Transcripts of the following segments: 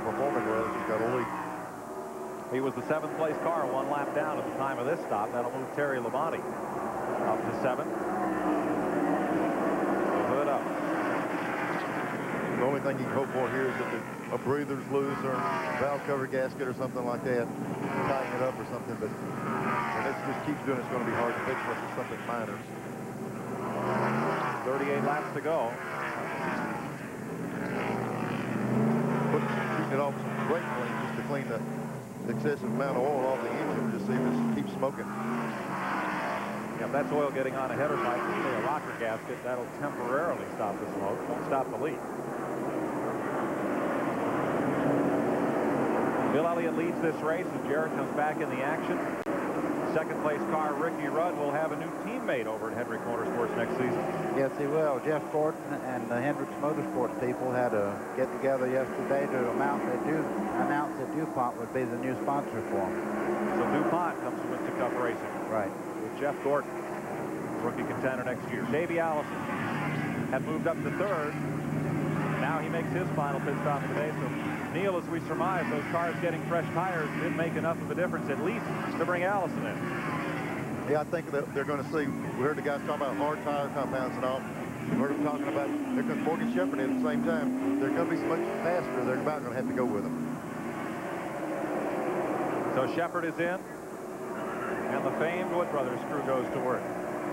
performing well, he's got a lead. He was the 7th place car, 1 lap down at the time of this stop. That'll move Terry Labonte up to 7th. Hood up. The only thing you can hope for here is that a breather's loose or valve cover gasket or something like that, tighten it up or something. But when this just keeps doing, it's going to be hard to fix unless it's something minor. 38 laps to go. Shooting it off with some brake clean just to clean the excessive amount of oil off the engine. Just see if it keeps smoking. Yeah, if that's oil getting on a header pipe, say a rocker gasket, that'll temporarily stop the smoke. Won't stop the leak. Bill Elliott leads this race as Jarrett comes back in the action. 2nd place car, Ricky Rudd, will have a new teammate over at Hendrick Motorsports next season. Yes, he will. Jeff Gordon and the Hendricks Motorsports people had a get-together yesterday to announce that DuPont would be the new sponsor for him. So DuPont comes to Winston Cup Racing. Right. With Jeff Gordon, rookie contender next year. Davey Allison had moved up to 3rd. Now he makes his final pit stop today. So Neil, as we surmise, those cars getting fresh tires did make enough of a difference, at least to bring Allison in. Yeah, I think that they're going to see. We heard the guys talking about hard tire compounds and all. We heard them talking about, there comes Morgan Shepherd in at the same time. They're going to be so much faster, they're about going to have to go with them. So Shepherd is in, and the famed Wood Brothers crew goes to work.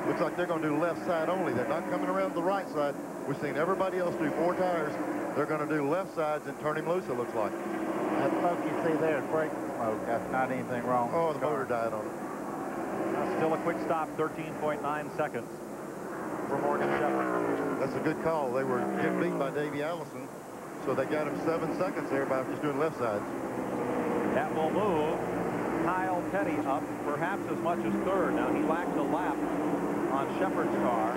Looks like they're going to do left side only. They're not coming around the right side. We've seen everybody else do 4 tires. They're going to do left sides and turn him loose, it looks like. That smoke you see there is brake smoke. That's not anything wrong. Oh, the motor died on it. Still a quick stop, 13.9 seconds for Morgan Shepherd. That's a good call. They were getting beat by Davey Allison, so they got him 7 seconds there by just doing left sides. That will move Kyle Petty up perhaps as much as 3rd. Now he lacked a lap on Shepherd's car.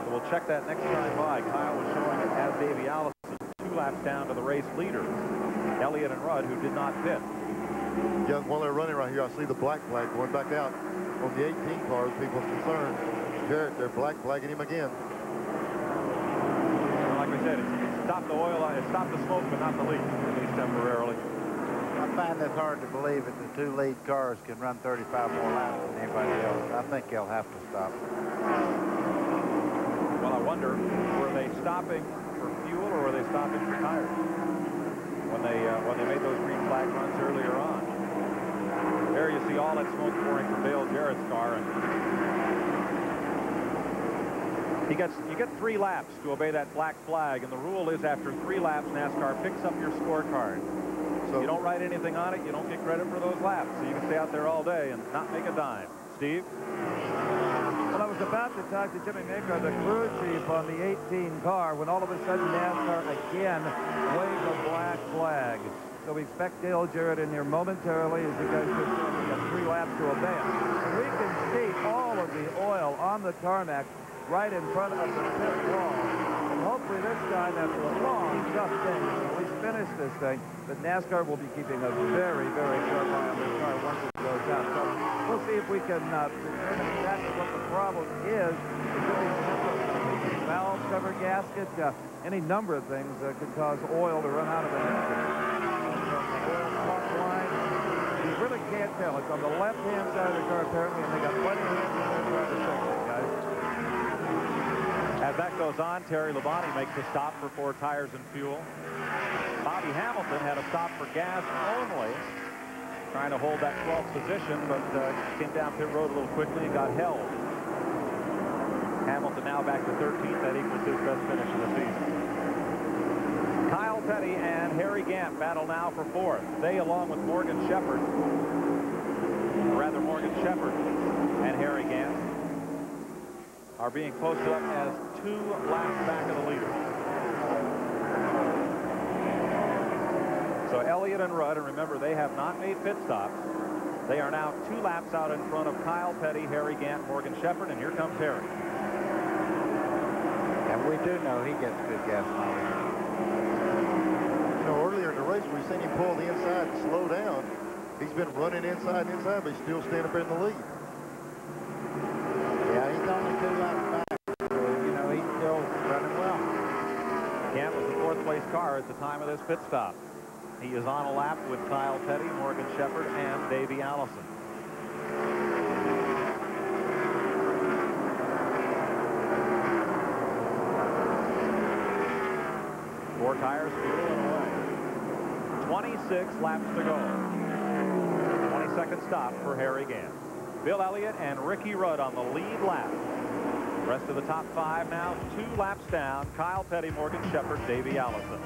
So we'll check that next time by. Kyle was showing it as Davey Allison, 2 laps down to the race leader, Elliott and Rudd, who did not pit. Yeah, while they're running right here, I see the black flag going back out on the 18 car. People are concerned. Jarrett, they're black flagging him again. Like we said, it stopped the oil, it stopped the smoke, but not the leak, at least temporarily. I find this hard to believe that the 2 lead cars can run 35 more laps than anybody else. I think they'll have to stop. Well, I wonder, were they stopping for fuel or were they stopping for tires when they made those green flag runs earlier on? There you see all that smoke pouring from Dale Jarrett's car, and you get 3 laps to obey that black flag, and the rule is after 3 laps, NASCAR picks up your scorecard. So you don't write anything on it, you don't get credit for those laps, so you can stay out there all day and not make a dime. Steve? Well, I was about to talk to Jimmy Maker, the crew chief on the 18 car, when all of a sudden NASCAR again waved a black flag. So we expect Dale Jarrett in here momentarily as you guys just said. We got 3 laps to obey it. And we can see all of the oil on the tarmac right in front of the pit wall. And hopefully this time, after a long, tough day, we finish this thing, that NASCAR will be keeping a very, very sharp eye on this car once it goes out. So we'll see if we can determine exactly what the problem is. It could be simple. Valve cover gasket, any number of things could cause oil to run out of an engine. You really can't tell. It's on the left-hand side of the car, apparently, and they got plenty of hands in there trying to fix it, guys. As that goes on, Terry Labonte makes a stop for 4 tires and fuel. Bobby Hamilton had a stop for gas only, trying to hold that 12th position, but came down pit road a little quickly and got held. Hamilton now back to 13th. That equals his best finish of the season. Kyle Petty and Harry Gant battle now for 4th. They, along with Morgan Shepherd and Harry Gant, are being posted up as 2 laps back of the leader. So Elliott and Rudd, and remember, they have not made pit stops. They are now 2 laps out in front of Kyle Petty, Harry Gant, Morgan Shepherd, and here comes Harry. And we do know he gets good gas mileage. You know, earlier in the race, we've seen him pull the inside and slow down. He's been running inside and inside, but he's still standing up in the lead. Yeah, he's only 2 laps back, so, you know, he's still running well. Gant was the 4th place car at the time of this pit stop. He is on a lap with Kyle Petty, Morgan Shepherd, and Davey Allison. Four tires, fuel, and away. 26 laps to go. 22nd stop for Harry Gant. Bill Elliott and Ricky Rudd on the lead lap. The rest of the top 5 now 2 laps down. Kyle Petty, Morgan Shepherd, Davey Allison.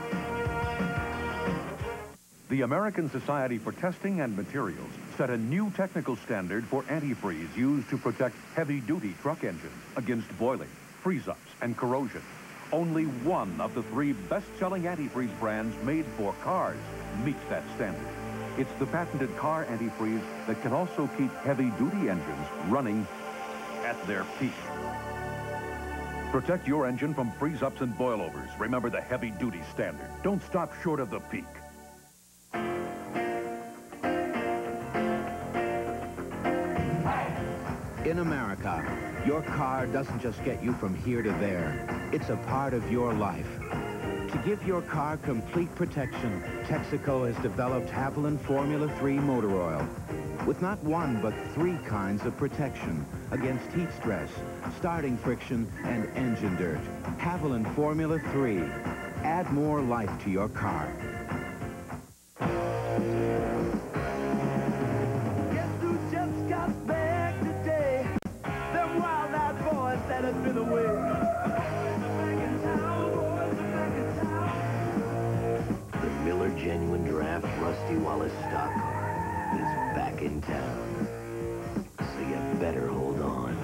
The American Society for Testing and Materials set a new technical standard for antifreeze used to protect heavy-duty truck engines against boiling, freeze-ups, and corrosion. Only one of the 3 best-selling antifreeze brands made for cars meets that standard. It's the patented car antifreeze that can also keep heavy-duty engines running at their peak. Protect your engine from freeze-ups and boilovers. Remember the heavy-duty standard. Don't stop short of the peak. In America, your car doesn't just get you from here to there. It's a part of your life. To give your car complete protection, Texaco has developed Haviland Formula 3 motor oil with not 1 but 3 kinds of protection against heat stress, starting friction, and engine dirt. Haviland Formula 3. Add more life to your car. Guess who just got back today? Them wild-eyed boys that has been away. Miller Genuine Draft Rusty Wallace stock car is back in town. So you better hold on.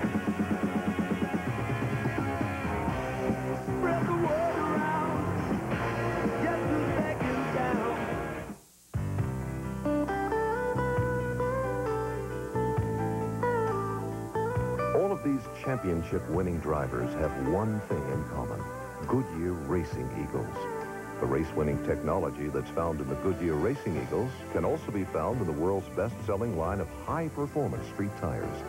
Spread the word around. Guess who's back in town? All of these championship-winning drivers have one thing in common: Goodyear Racing Eagles. The race-winning technology that's found in the Goodyear Racing Eagles can also be found in the world's best-selling line of high-performance street tires,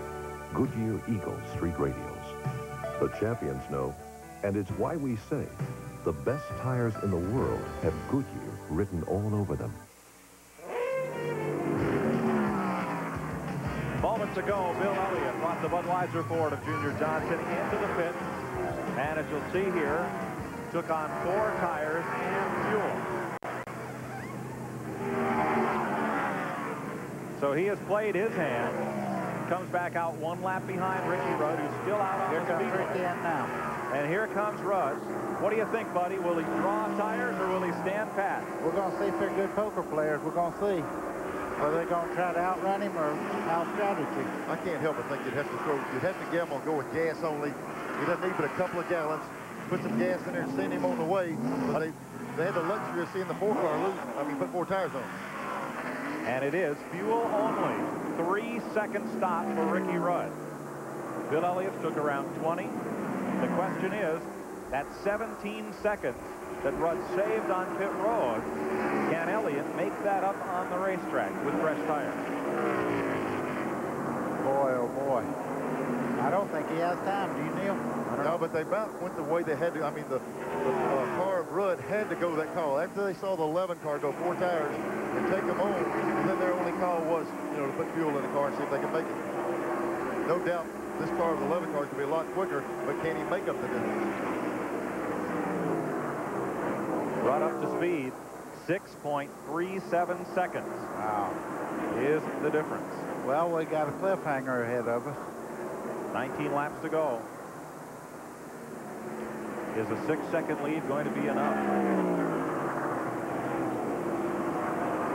Goodyear Eagle Street Radials. The champions know, and it's why we say the best tires in the world have Goodyear written all over them. Moments ago, Bill Elliott brought the Budweiser Ford of Junior Johnson into the pit. And as you'll see here, took on 4 tires and fuel. So he has played his hand. Comes back out 1 lap behind Ricky Rudd, who's still out on the speedway. Here comes Ricky in now. And here comes Rudd. What do you think, buddy? Will he draw tires or will he stand pat? We're going to see if they're good poker players. We're going to see. Are they going to try to outrun him or out strategy? I can't help but think you'd have to gamble and go with gas only. He doesn't need but a couple of gallons. Put some gas in there and send him on the way. They had the luxury of seeing the 4-car lose. Put 4 tires on. And it is fuel only. 3-second stop for Ricky Rudd. Bill Elliott took around 20. The question is, that 17 seconds that Rudd saved on pit road, can Elliott make that up on the racetrack with fresh tires? Boy, oh boy. I don't think he has time. Do you, Neil? No, but they about went the way they had to. The car of Rudd had to go that call. After they saw the 11 car go 4 tires and take them on, and then their only call was, to put fuel in the car and see if they could make it. No doubt this car of the 11 car is going to be a lot quicker, but can he make up the difference? Rudd up to speed. 6.37 seconds. Wow. Is the difference. Well, we got a cliffhanger ahead of us. 19 laps to go. Is a 6-second lead going to be enough?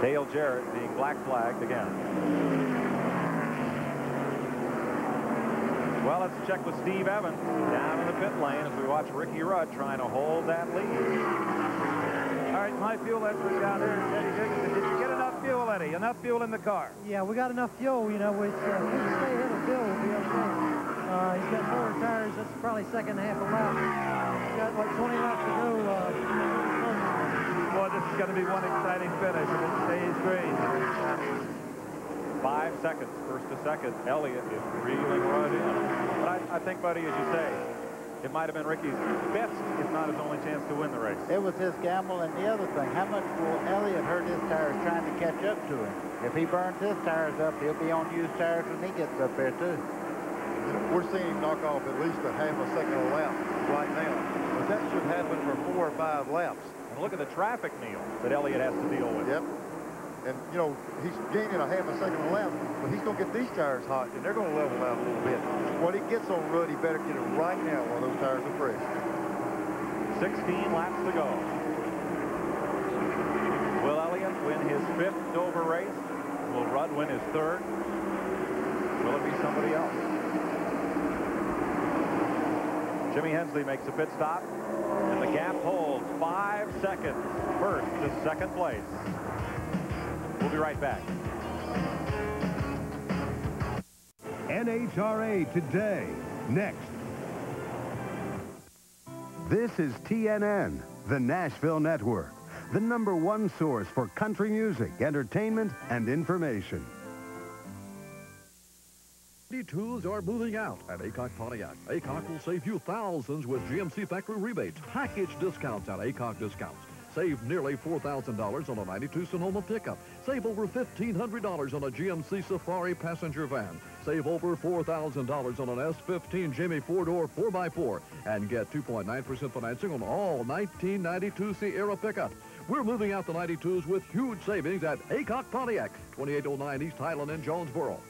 Dale Jarrett being black flagged again. Well, let's check with Steve Evans down in the pit lane as we watch Ricky Rudd trying to hold that lead. All right, my fuel expert down there is Eddie Higgins. Did you get enough fuel, Eddie? Enough fuel in the car? Yeah, we got enough fuel. If we stay ahead of Bill, we'll be okay. He's got 4 tires. That's probably second half a lap. He's got, 20 laps to go. Boy, this is going to be one exciting finish if it stays green. 5 seconds, first to second. Elliott is reeling Rudd in. But I think, buddy, as you say, It might have been Ricky's best, if not his only chance to win the race. It was his gamble, and the other thing, how much will Elliott hurt his tires trying to catch up to him? If he burns his tires up, he'll be on used tires when he gets up there, too. We're seeing him knock off at least a half a second a lap right now. But that should happen for 4 or 5 laps. And look at the traffic, Neil, that Elliott has to deal with. Yep. And, you know, he's gaining a half a second a lap, but he's going to get these tires hot, and they're going to level out a little bit. When he gets on Rudd, he better get it right now while those tires are fresh. 16 laps to go. Will Elliott win his 5th Dover race? Will Rudd win his 3rd? Will it be somebody else? Jimmy Hensley makes a pit stop, and the gap holds 5 seconds, first to second place. We'll be right back. NHRA Today, next. This is TNN, the Nashville Network, the #1 source for country music, entertainment, and information. 92s are moving out at Aycock Pontiac. Aycock will save you thousands with GMC factory rebates, package discounts at Aycock Discounts. Save nearly $4,000 on a 92 Sonoma pickup. Save over $1,500 on a GMC Safari passenger van. Save over $4,000 on an S15 Jimmy 4-door 4x4. And get 2.9% financing on all 1992 Sierra pickups. We're moving out the 92s with huge savings at Aycock Pontiac, 2809 East Highland in Jonesboro.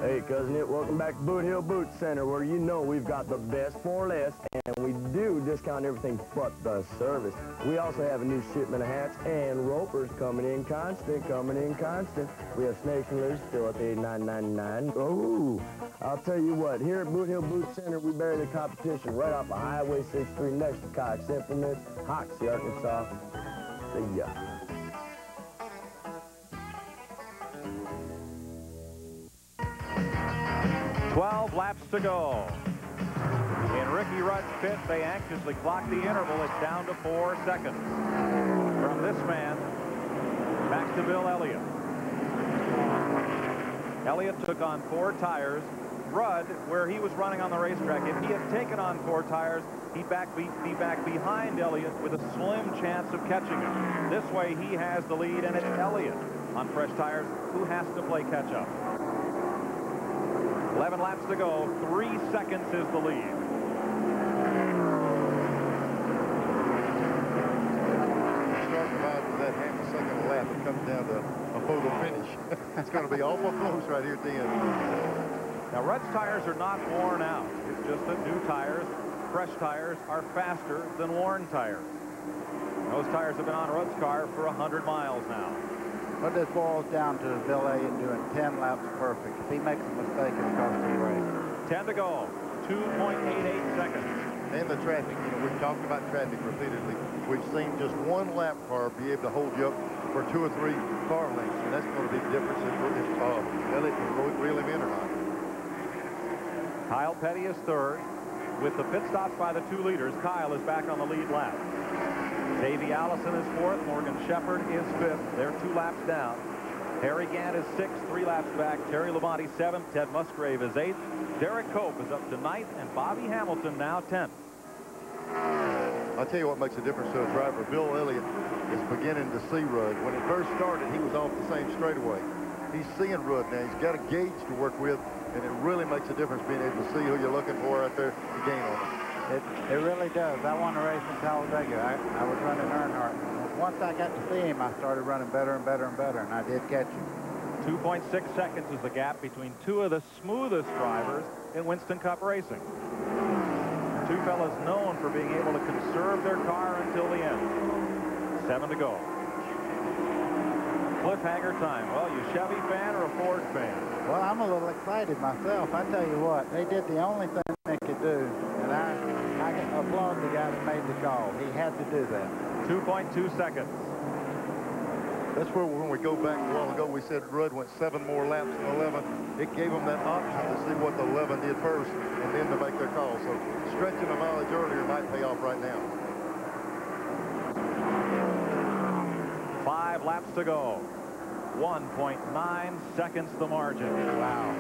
Hey, Cousin It, welcome back to Boot Hill Boot Center, where you know we've got the best for less, and we do discount everything but the service. We also have a new shipment of hats and ropers coming in constant. We have snakes and lizards still at the $89.99. Oh, I'll tell you what, here at Boot Hill Boot Center, we bury the competition right off of Highway 63 next to Cox Implements, Hoxie, Arkansas. See ya. 12 laps to go. In Ricky Rudd's pit, they anxiously clock the interval. It's down to 4 seconds. From this man, back to Bill Elliott. Elliott took on 4 tires. Rudd, where he was running on the racetrack, if he had taken on 4 tires, he'd be back behind Elliott with a slim chance of catching him. This way, he has the lead, and it's Elliott on fresh tires who has to play catch-up. 11 laps to go. 3 seconds is the lead. Starting about that half a second a lap, it comes down to a photo finish. It's going to be awful close right here at the end. Now, Rudd's tires are not worn out. It's just that new tires, fresh tires, are faster than worn tires. Those tires have been on Rudd's car for 100 miles now. But this boils down to Bill Elliott doing 10 laps perfect. If he makes a mistake, it costs the race. 10 to go. 2.88 seconds. And the traffic. You know, we've talked about traffic repeatedly. We've seen just one lap car be able to hold you up for 2 or 3 car lengths, and that's going to be the difference if Elliott can reel him in or not. Kyle Petty is 3rd. With the pit stops by the 2 leaders, Kyle is back on the lead lap. Davey Allison is 4th. Morgan Shepherd is 5th. They're 2 laps down. Harry Gant is 6th, 3 laps back. Terry Labonte 7th. Ted Musgrave is 8th. Derek Cope is up to 9th, and Bobby Hamilton now 10th. I'll tell you what makes a difference to a driver. Bill Elliott is beginning to see Rudd. When it first started, he was off the same straightaway. He's seeing Rudd now. He's got a gauge to work with, and it really makes a difference being able to see who you're looking for out there to gain on him. It really does. I won a race in Talladega. I was running Earnhardt. Once I got to see him, I started running better and better and better, and I did catch him. 2.6 seconds is the gap between 2 of the smoothest drivers in Winston Cup racing. 2 fellas known for being able to conserve their car until the end. 7 to go. Cliffhanger time. Well, you Chevy fan or a Ford fan? Well, I'm a little excited myself. I tell you what, they did the only thing they could do, and I applaud the guy that made the call. He had to do that. 2.2 seconds. That's where when we go back a while ago, we said Rudd went 7 more laps than 11. It gave them that option to see what the 11 did first and then to make their call. So stretching the mileage earlier might pay off right now. 5 laps to go. 1.9 seconds the margin. Wow.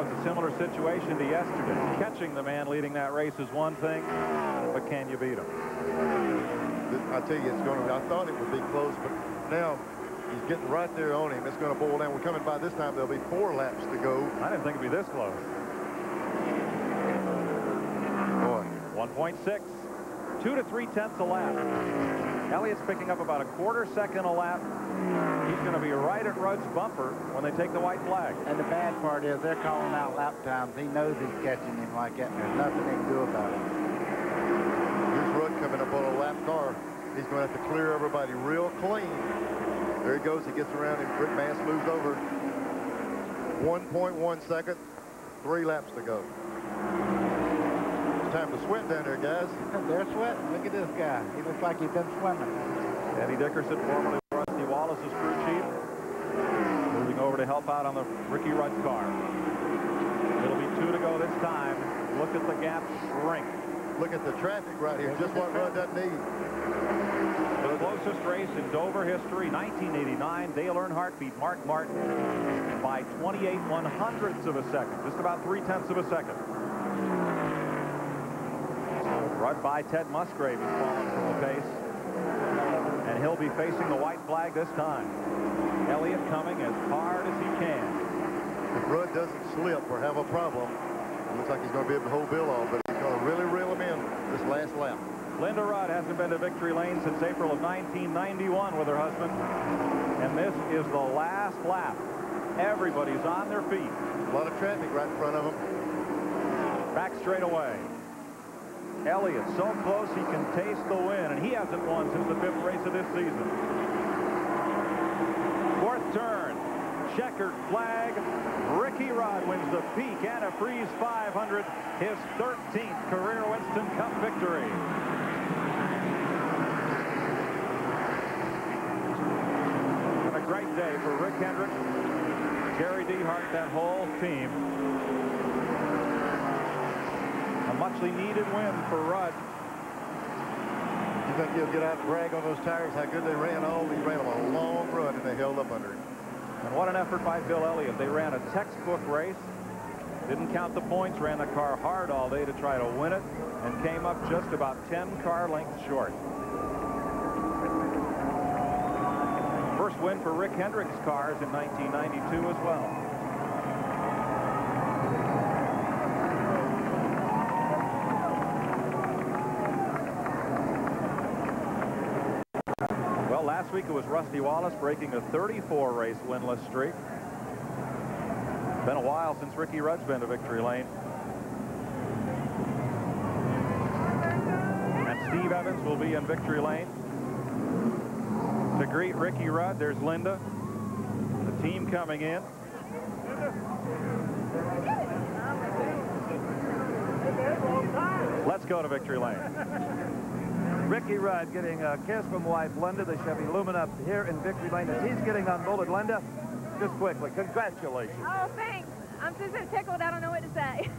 know, it's a similar situation to yesterday. Catching the man leading that race is one thing, but can you beat him? I tell you, it's going to. I thought it would be close, but now he's getting right there on him. It's going to boil down. We're coming by this time. There'll be 4 laps to go. I didn't think it'd be this close. Boy. 1.6. 2 to 3 tenths a lap. Elliott's picking up about a 1/4 second a lap. He's going to be right at Rudd's bumper when they take the white flag. And the bad part is they're calling out lap times. He knows he's catching him like that, and there's nothing he can do about it. Here's Rudd coming up on a lap car. He's going to have to clear everybody real clean. There he goes. He gets around him. Rick Mast moves over. 1.1 second. 3 laps to go. It's time to sweat down there, guys. They're sweating. Look at this guy. He looks like he's been swimming. Eddie Dickerson, formerly Rusty Wallace's crew chief, moving over to help out on the Ricky Rudd car. It'll be 2 to go this time. Look at the gap shrink. Look at the traffic right here. Just what Rudd doesn't need. The closest race in Dover history, 1989. Dale Earnhardt beat Mark Martin by 28/100ths of a second. Just about 3/10ths of a second. Rudd by Ted Musgrave is falling from the pace. And he'll be facing the white flag this time. Elliott coming as hard as he can. If Rudd doesn't slip or have a problem, it looks like he's going to be able to hold Bill off, but he's going to really reel him in this last lap. Linda Rudd hasn't been to victory lane since April of 1991 with her husband. And this is the last lap. Everybody's on their feet. A lot of traffic right in front of them. Back straight away. Elliott so close he can taste the win, and he hasn't won since the 5th race of this season. 4th turn. Checkered flag. Ricky Rudd wins the Peak Antifreeze 500, his 13th career Winston Cup victory. And a great day for Rick Hendrick, Gary Dehart, that whole team. A muchly needed win for Rudd. You think he'll get out and brag on those tires, how good they ran? Oh, he ran them a long run, and they held up under him. And what an effort by Bill Elliott. They ran a textbook race, didn't count the points, ran the car hard all day to try to win it, and came up just about 10 car lengths short. First win for Rick Hendrick's cars in 1992 as well. Last week it was Rusty Wallace breaking a 34-race winless streak. Been a while since Ricky Rudd's been to victory lane. And Steve Evans will be in victory lane. To greet Ricky Rudd, there's Linda. The team coming in. Let's go to victory lane. Ricky Rudd getting a kiss from wife Linda, the Chevy Lumina, here in victory lane as he's getting unmolded. Linda, just quickly, congratulations. Oh, thanks. I'm just so tickled, I don't know what to say.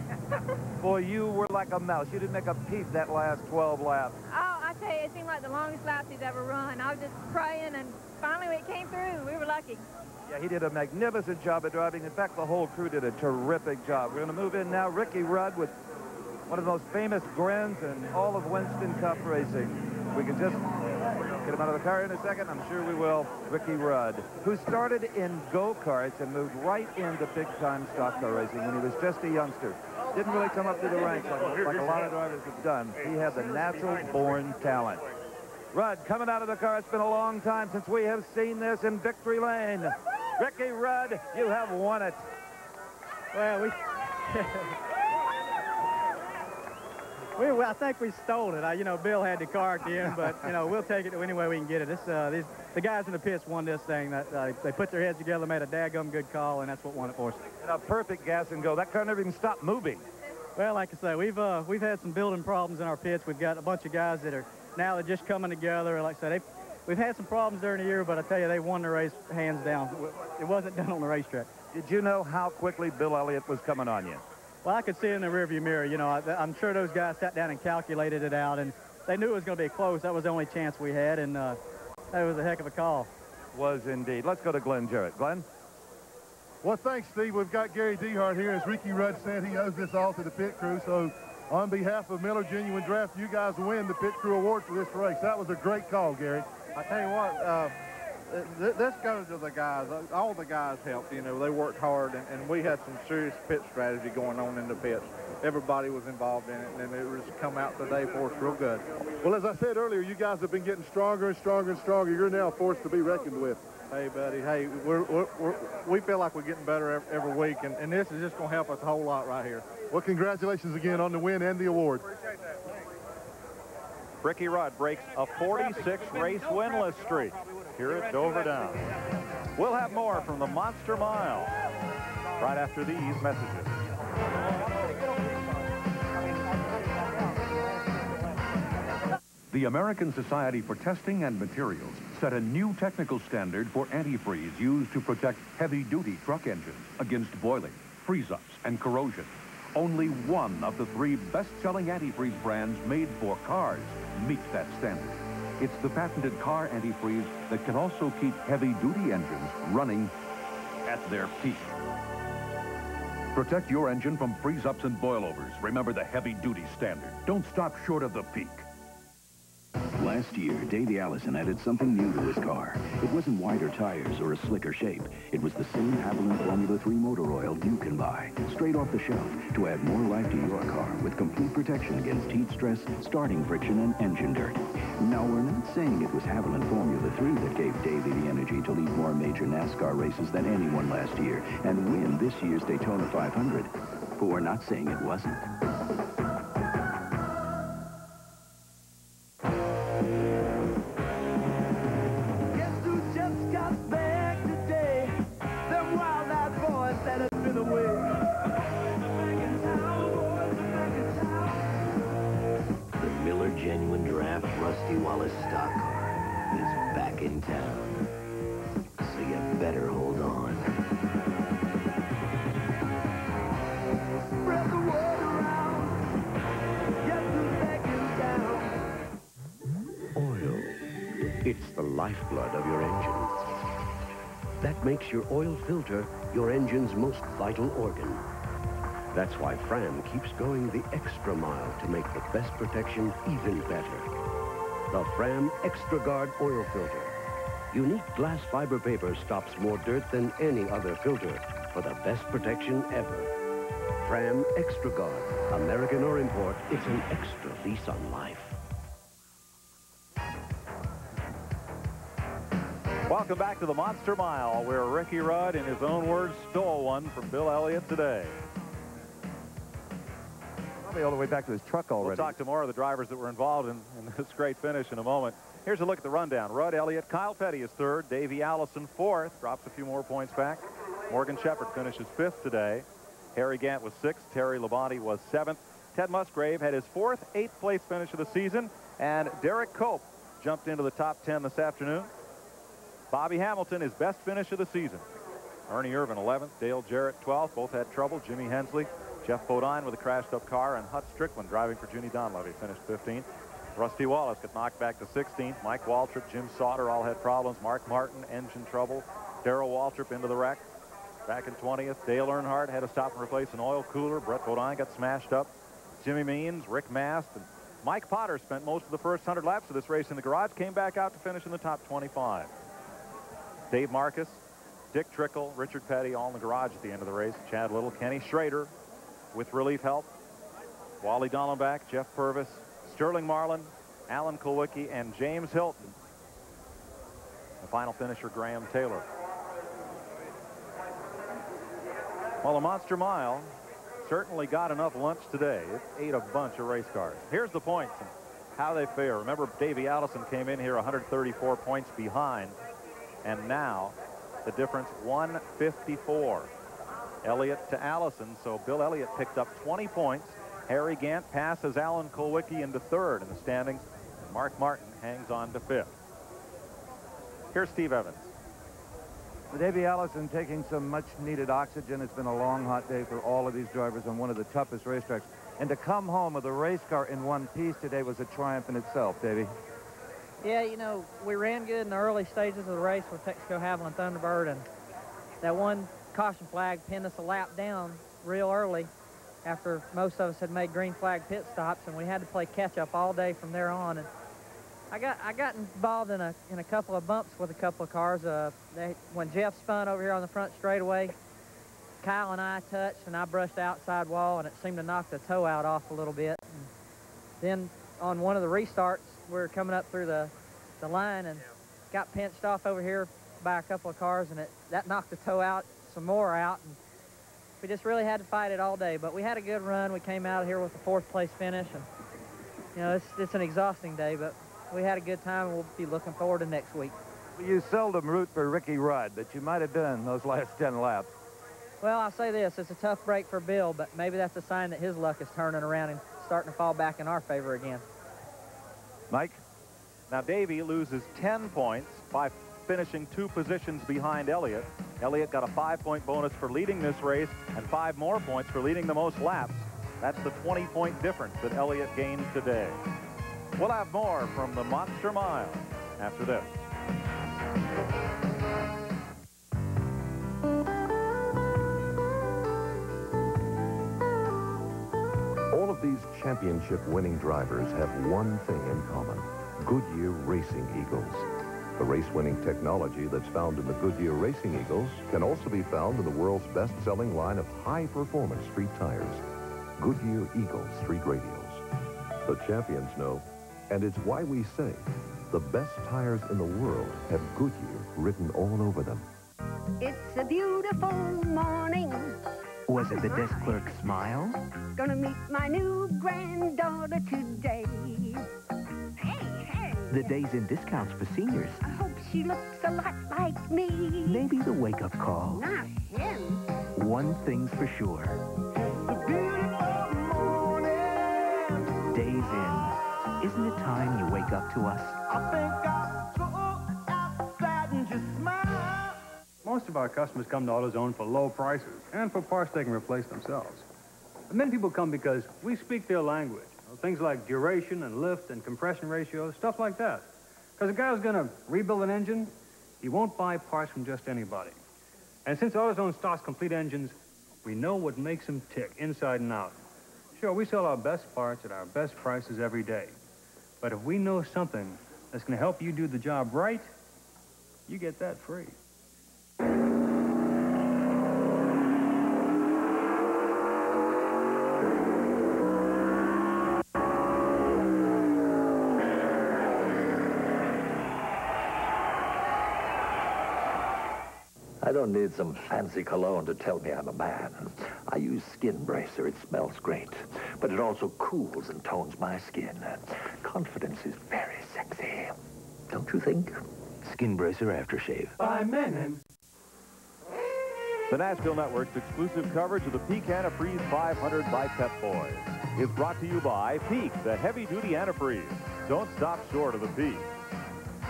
Boy, you were like a mouse. You didn't make a peep that last 12 laps. Oh, I tell you, it seemed like the longest laps he's ever run. I was just praying, and finally it came through. We were lucky. Yeah, he did a magnificent job of driving. In fact, the whole crew did a terrific job. We're going to move in now. Ricky Rudd with one of the most famous grins in all of Winston Cup racing. We can just get him out of the car in a second. I'm sure we will. Ricky Rudd, who started in go-karts and moved right into big-time stock car racing when he was just a youngster. Didn't really come up through the ranks like a lot of drivers have done. He had the natural-born talent. Rudd coming out of the car. It's been a long time since we have seen this in victory lane. Ricky Rudd, you have won it. Well, I think we stole it. You know, Bill had the car at the end, but, you know, we'll take it any way we can get it. The guys in the pits won this thing. They put their heads together, made a daggum good call, and that's what won it for us. And a perfect gas and go. That car never even stopped moving. Well, like I say, we've had some building problems in our pits. We've got a bunch of guys that are now they're just coming together. Like I said, we've had some problems during the year, but I tell you, they won the race hands down. It wasn't done on the racetrack. Did you know how quickly Bill Elliott was coming on you? Well, I could see it in the rearview mirror. You know, I'm sure those guys sat down and calculated it out, and they knew it was going to be close. That was the only chance we had, and that was a heck of a call. Was indeed. Let's go to Glenn Jarrett. Glenn? Well, thanks, Steve. We've got Gary Dehart here. As Ricky Rudd said, he owes this all to the pit crew. So on behalf of Miller Genuine Draft, you guys win the pit crew award for this race. That was a great call, Gary. I tell you what, this goes to the guys. All the guys helped. You know, they worked hard, and we had some serious pit strategy going on in the pits. Everybody was involved in it, and it was come out today for us real good. Well, as I said earlier, you guys have been getting stronger and stronger and stronger. You're now a force to be reckoned with. Hey, buddy. Hey, we feel like we're getting better every week, and this is just going to help us a whole lot right here. Well, congratulations again on the win and the award. Appreciate that. Ricky Rudd breaks a 46-race winless streak here at Dover Downs. We'll have more from the Monster Mile right after these messages. The American Society for Testing and Materials set a new technical standard for antifreeze used to protect heavy-duty truck engines against boiling, freeze-ups, and corrosion. Only one of the 3 best-selling antifreeze brands made for cars meets that standard. It's the patented car antifreeze that can also keep heavy-duty engines running at their peak. Protect your engine from freeze-ups and boilovers. Remember the heavy-duty standard. Don't stop short of the peak. Last year, Davey Allison added something new to his car. It wasn't wider tires or a slicker shape. It was the same Haviland Formula 3 motor oil you can buy, straight off the shelf, to add more life to your car with complete protection against heat stress, starting friction, and engine dirt. Now, we're not saying it was Haviland Formula 3 that gave Davey the energy to lead more major NASCAR races than anyone last year and win this year's Daytona 500. But we're not saying it wasn't. Stock car is back in town, so you better hold on. Spread the word around, get the seconds down. Oil. It's the lifeblood of your engine. That makes your oil filter your engine's most vital organ. That's why Fram keeps going the extra mile to make the best protection even better. The Fram Extra Guard oil filter. Unique glass fiber paper stops more dirt than any other filter for the best protection ever. Fram Extra Guard. American or import, it's an extra lease on life. Welcome back to the Monster Mile, where Ricky Rudd, in his own words, stole one from Bill Elliott today. All the way back to his truck already. We'll talk to more of the drivers that were involved in this great finish in a moment. Here's a look at the rundown. Rudd, Elliott, Kyle Petty is 3rd. Davey Allison 4th. Drops a few more points back. Morgan Shepherd finishes 5th today. Harry Gant was 6th. Terry Labonte was 7th. Ted Musgrave had his 4th, 8th place finish of the season. And Derek Cope jumped into the top 10 this afternoon. Bobby Hamilton, his best finish of the season. Ernie Irvin, 11th. Dale Jarrett, 12th. Both had trouble. Jimmy Hensley, Jeff Bodine with a crashed-up car, and Hut Strickland driving for Junie Donlevy finished 15th. Rusty Wallace got knocked back to 16th. Mike Waltrip, Jim Sauter all had problems. Mark Martin, engine trouble. Darrell Waltrip into the wreck. Back in 20th. Dale Earnhardt had to stop and replace an oil cooler. Brett Bodine got smashed up. Jimmy Means, Rick Mast, and Mike Potter spent most of the first 100 laps of this race in the garage, came back out to finish in the top 25. Dave Marcus, Dick Trickle, Richard Petty all in the garage at the end of the race. Chad Little, Kenny Schrader with relief help. Wally Dallenbach, Jeff Purvis, Sterling Marlin, Alan Kulwicki, and James Hilton. The final finisher, Graham Taylor. Well, the Monster Mile certainly got enough lunch today. It ate a bunch of race cars. Here's the points and how they fare. Remember, Davey Allison came in here 134 points behind, and now the difference 154. Elliott to Allison, so Bill Elliott picked up 20 points. Harry Gant passes Alan Kulwicki into 3rd in the standings, and Mark Martin hangs on to 5th. Here's Steve Evans. Davey Allison taking some much-needed oxygen. It's been a long, hot day for all of these drivers on one of the toughest racetracks. And to come home with a race car in one piece today was a triumph in itself, Davey. Yeah, you know, we ran good in the early stages of the race with Texaco Haviland Thunderbird, and that one caution flag pinned us a lap down real early after most of us had made green flag pit stops, and we had to play catch-up all day from there on. And I got involved in a couple of bumps with a couple of cars. When Jeff spun over here on the front straightaway, Kyle and I touched, and I brushed the outside wall, and it seemed to knock the toe out off a little bit. And then on one of the restarts, we were coming up through the line and got pinched off over here by a couple of cars, and that knocked the toe out, some more out. And we just really had to fight it all day, but we had a good run. We came out here with a 4th place finish, and you know, it's an exhausting day, but we had a good time, and we'll be looking forward to next week. You seldom root for Ricky Rudd, but you might have done those last 10 laps. Well, I'll say this, it's a tough break for Bill, but maybe that's a sign that his luck is turning around and starting to fall back in our favor again. Mike? Now, Davey loses 10 points by finishing 2 positions behind Elliott. Elliott got a 5-point bonus for leading this race and 5 more points for leading the most laps. That's the 20-point difference that Elliott gained today. We'll have more from the Monster Mile after this. All of these championship-winning drivers have one thing in common: Goodyear Racing Eagles. The race-winning technology that's found in the Goodyear Racing Eagles can also be found in the world's best-selling line of high-performance street tires, Goodyear Eagle Street Radials. The champions know, and it's why we say the best tires in the world have Goodyear written all over them. It's a beautiful morning. Was it the desk clerk's smile? Gonna meet my new granddaughter today. Hey. The days in discounts for seniors? I hope she looks a lot like me. Maybe the wake-up call? Not him. One thing's for sure. It's a beautiful morning. Days in. Isn't it time you wake up to us? I think I'll go outside and just smile. Most of our customers come to AutoZone for low prices and for parts they can replace themselves. But many people come because we speak their language. Things like duration and lift and compression ratios, stuff like that. Because a guy who's going to rebuild an engine, he won't buy parts from just anybody. And since AutoZone stocks complete engines, we know what makes them tick inside and out. Sure, we sell our best parts at our best prices every day. But if we know something that's going to help you do the job right, you get that free. I don't need some fancy cologne to tell me I'm a man. I use Skin Bracer. It smells great, but it also cools and tones my skin. Confidence is very sexy. Don't you think? Skin Bracer Aftershave. By men. The Nashville Network's exclusive coverage of the Peak Antifreeze 500 by Pep Boys is brought to you by Peak, the heavy-duty antifreeze. Don't stop short of the Peak.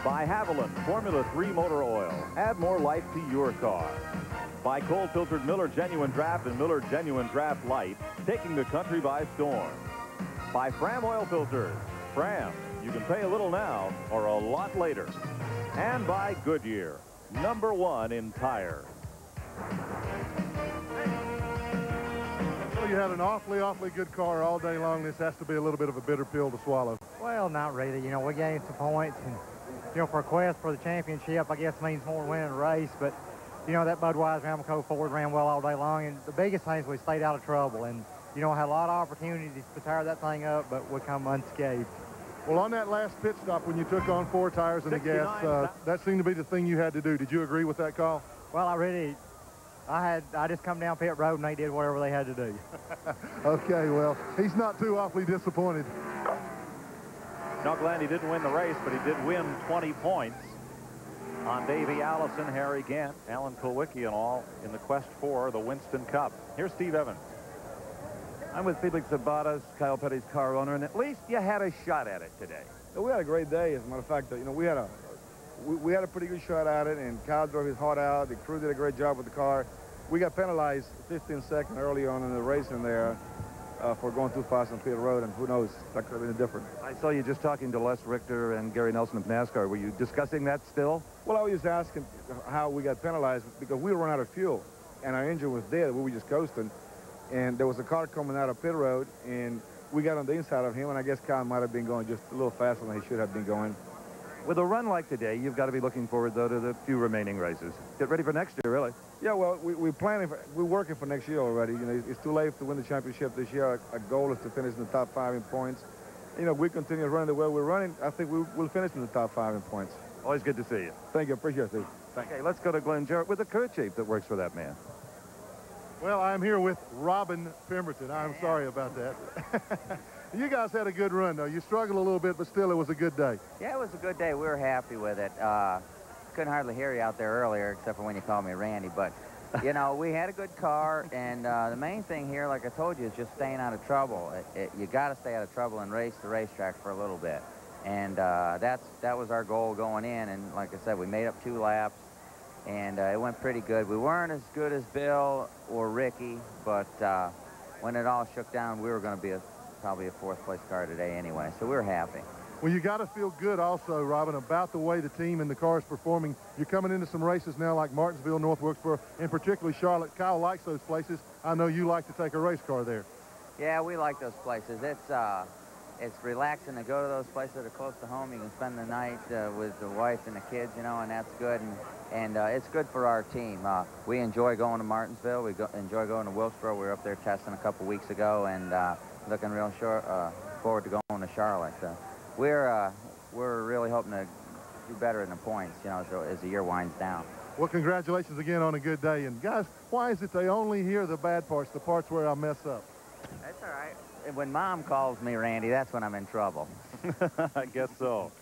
By Haviland Formula 3 Motor Oil. Add more life to your car. By cold-filtered Miller Genuine Draft and Miller Genuine Draft Light, taking the country by storm. By Fram Oil Filters. Fram, you can pay a little now or a lot later. And by Goodyear, #1 in tires. Well, you had an awfully good car all day long. This has to be a little bit of a bitter pill to swallow. Well, not really. You know, we gained some points, and you know, for a quest for the championship, I guess means more winning a race. But you know, that Budweiser Amoco Ford ran well all day long, and the biggest thing is we stayed out of trouble. And you know, had a lot of opportunities to tear that thing up, but we come unscathed. Well, on that last pit stop when you took on 4 tires and the gas, that seemed to be the thing you had to do. Did you agree with that call? Well, I just come down pit road and they did whatever they had to do. Okay, well, he's not too awfully disappointed. Now, Glenn, he didn't win the race, but he did win 20 points on Davey Allison, Harry Gant, Alan Kulwicki, and all in the quest for the Winston Cup. Here's Steve Evans. I'm with Felix Sabatas, Kyle Petty's car owner, and at least you had a shot at it today. We had a great day. As a matter of fact, you know, we had a pretty good shot at it, and Kyle drove his heart out. The crew did a great job with the car. We got penalized 15 seconds early on in the race in there for going too fast on pit road, and who knows, that could have been different. I saw you just talking to Les Richter and Gary Nelson of NASCAR. Were you discussing that still? Well, I was just asking how we got penalized because we run out of fuel. and our engine was dead. We were just coasting, and there was a car coming out of pit road, and we got on the inside of him, and I guess Kyle might have been going just a little faster than he should have been going. With a run like today, you've got to be looking forward, though, to the few remaining races. Get ready for next year, really. Yeah, well, we're working for next year already. You know, it's too late to win the championship this year. Our goal is to finish in the top 5 in points. You know, we continue running the way we're running. I think we'll finish in the top 5 in points. Always good to see you. Thank you. Appreciate it, Steve. Okay, let's go to Glenn Jarrett with the crew chief that works for that man. Well, I'm here with Robin Pemberton. I'm sorry about that. You guys had a good run, though. You struggled a little bit, but still, it was a good day. Yeah, it was a good day. We were happy with it. Couldn't hardly hear you out there earlier, except for when you called me Randy. But, you know, we had a good car, and the main thing here, like I told you, is just staying out of trouble. You got to stay out of trouble and race the racetrack for a little bit. And that was our goal going in. And like I said, we made up 2 laps, and it went pretty good. We weren't as good as Bill or Ricky, but when it all shook down, we were going to be probably a 4th place car today anyway, so we're happy. Well, you got to feel good also, Robin, about the way the team and the car is performing. You're coming into some races now like Martinsville, North Wilkesboro, and particularly Charlotte. Kyle likes those places. I know you like to take a race car there. Yeah, we like those places. It's relaxing to go to those places that are close to home. You can spend the night with the wife and the kids, you know, and that's good. And it's good for our team. We enjoy going to Martinsville. We enjoy going to Wilkesboro. We were up there testing a couple weeks ago, and looking real forward to going to Charlotte. We're really hoping to do better in the points, you know, as the year winds down. Well, congratulations again on a good day. And guys, why is it they only hear the bad parts, the parts where I mess up? That's all right. When Mom calls me Randy, that's when I'm in trouble. I guess so.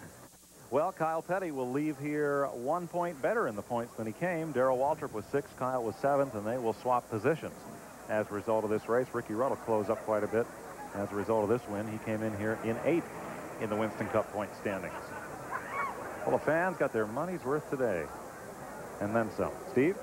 Well, Kyle Petty will leave here 1 point better in the points than he came. Darrell Waltrip was 6th, Kyle was 7th, and they will swap positions. As a result of this race, Ricky Rudd will close up quite a bit. As a result of this win, he came in here in 8th in the Winston Cup point standings. Well, the fans got their money's worth today, and then some. Steve?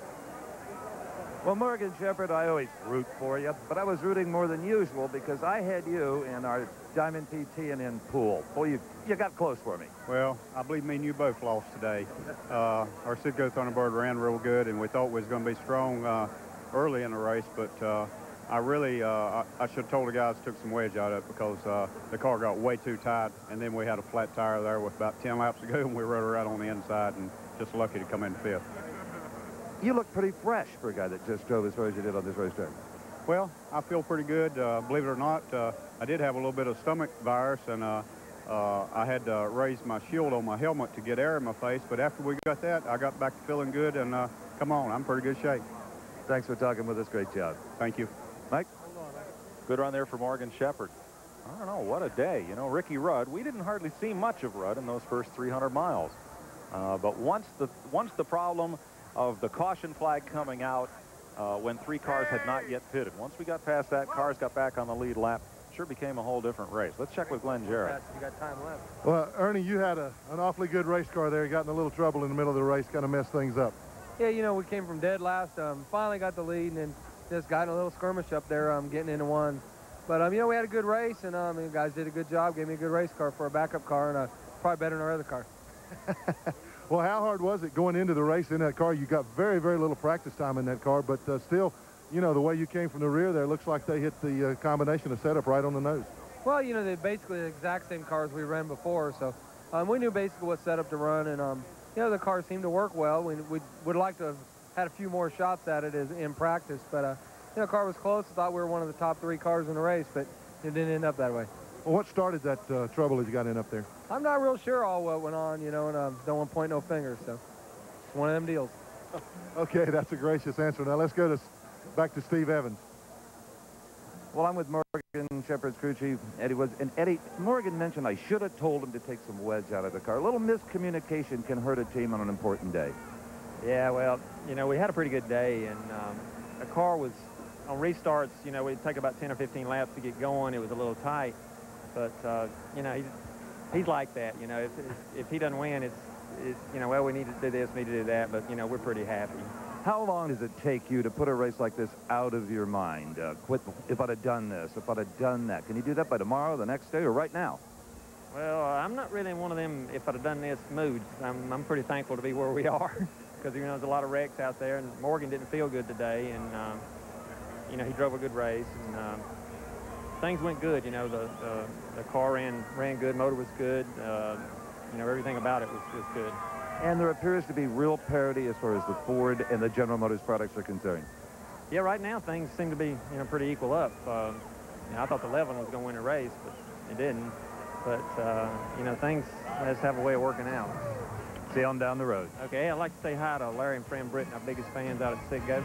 Well, Morgan Shepherd, I always root for you, but I was rooting more than usual because I had you in our Diamond PT&N pool. Boy, you got close for me. Well, I believe me and you both lost today. Our Citgo Thunderbird ran real good, and we thought we was going to be strong early in the race, but I really, I should have told the guys took some wedge out of it because the car got way too tight, and then we had a flat tire there with about 10 laps to go, and we rode her out on the inside, and just lucky to come in 5th. You look pretty fresh for a guy that just drove as far as you did on this racetrack. Well, I feel pretty good. Believe it or not, I did have a little bit of stomach virus, and I had to raise my shield on my helmet to get air in my face, but after we got that, I got back to feeling good, and come on, I'm in pretty good shape. Thanks for talking with us. Great job. Thank you. Mike? Good run there for Morgan Shepherd. I don't know, what a day. You know, Ricky Rudd, we didn't hardly see much of Rudd in those first 300 miles. But once the problem of the caution flag coming out when 3 cars had not yet pitted, once we got past that, cars got back on the lead lap, sure became a whole different race. Let's check with Glenn Jarrett. You got time left. Well, Ernie, you had an awfully good race car there. You got in a little trouble in the middle of the race, kind of messed things up. Yeah, you know, we came from dead last, finally got the lead, and then just got in a little skirmish up there, getting into one. But, you know, we had a good race, and the guys did a good job, gave me a good race car for a backup car, and probably better than our other car. Well, how hard was it going into the race in that car? You got very, very little practice time in that car, but still, you know, the way you came from the rear there, looks like they hit the combination of setup right on the nose. Well, you know, they're basically the exact same cars we ran before, so we knew basically what setup to run, and, you know, the car seemed to work well. We would like to have had a few more shots at it in practice, but, you know, the car was close. I thought we were one of the top 3 cars in the race, but it didn't end up that way. Well, what started that trouble as you got in up there? I'm not real sure all what went on, you know, and don't want to point no fingers, so it's one of them deals. Okay, that's a gracious answer. Now let's go back to Steve Evans. Well, I'm with Morgan Shepherd's crew chief, Eddie Woods. And Eddie, Morgan mentioned I should have told him to take some wedge out of the car. A little miscommunication can hurt a team on an important day. Yeah, well, you know, we had a pretty good day, and the car was, on restarts, you know, it'd take about 10 or 15 laps to get going. It was a little tight, but, you know, he's like that, you know. If he doesn't win, it's, you know, well, we need to do this, we need to do that, but, you know, we're pretty happy. How long does it take you to put a race like this out of your mind? Quit, if I'd have done this, if I'd have done that. Can you do that by tomorrow, the next day, or right now? Well, I'm not really in one of them if I'd have done this moods. I'm pretty thankful to be where we are. because, you know, there's a lot of wrecks out there, and Morgan didn't feel good today, and, you know, he drove a good race, and things went good. You know, the car ran good, motor was good, you know, everything about it was good. And there appears to be real parity as far as the Ford and the General Motors products are concerned. Yeah, right now things seem to be, you know, pretty equal up. You know, I thought the 11 was going to win a race, but it didn't. But, you know, things just have a way of working out. See on down the road. Okay, I'd like to say hi to Larry and Fran Britton, our biggest fans out at SIG Go.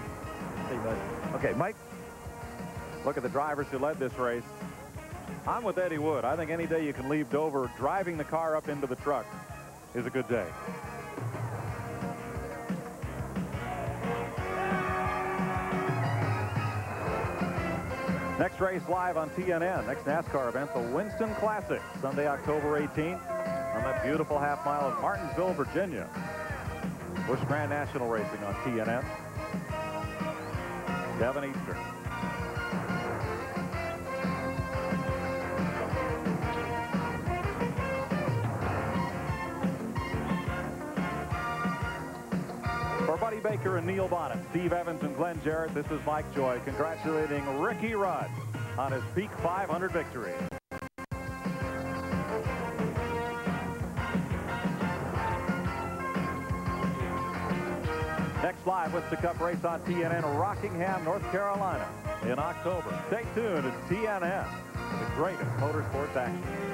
See you, buddy. Okay, Mike. Look at the drivers who led this race. I'm with Eddie Wood. I think any day you can leave Dover driving the car up into the truck is a good day. Next race live on TNN. Next NASCAR event, the Winston Classic, Sunday, October 18th, on that beautiful half mile of Martinsville, Virginia. Busch Grand National Racing on TNN. 7 Eastern. For Buddy Baker and Neil Bonnet, Steve Evans and Glenn Jarrett, this is Mike Joy congratulating Ricky Rudd on his Peak 500 victory. Next live Winston Cup race on TNN, Rockingham, North Carolina in October. Stay tuned. It's TNN, the greatest motorsports action.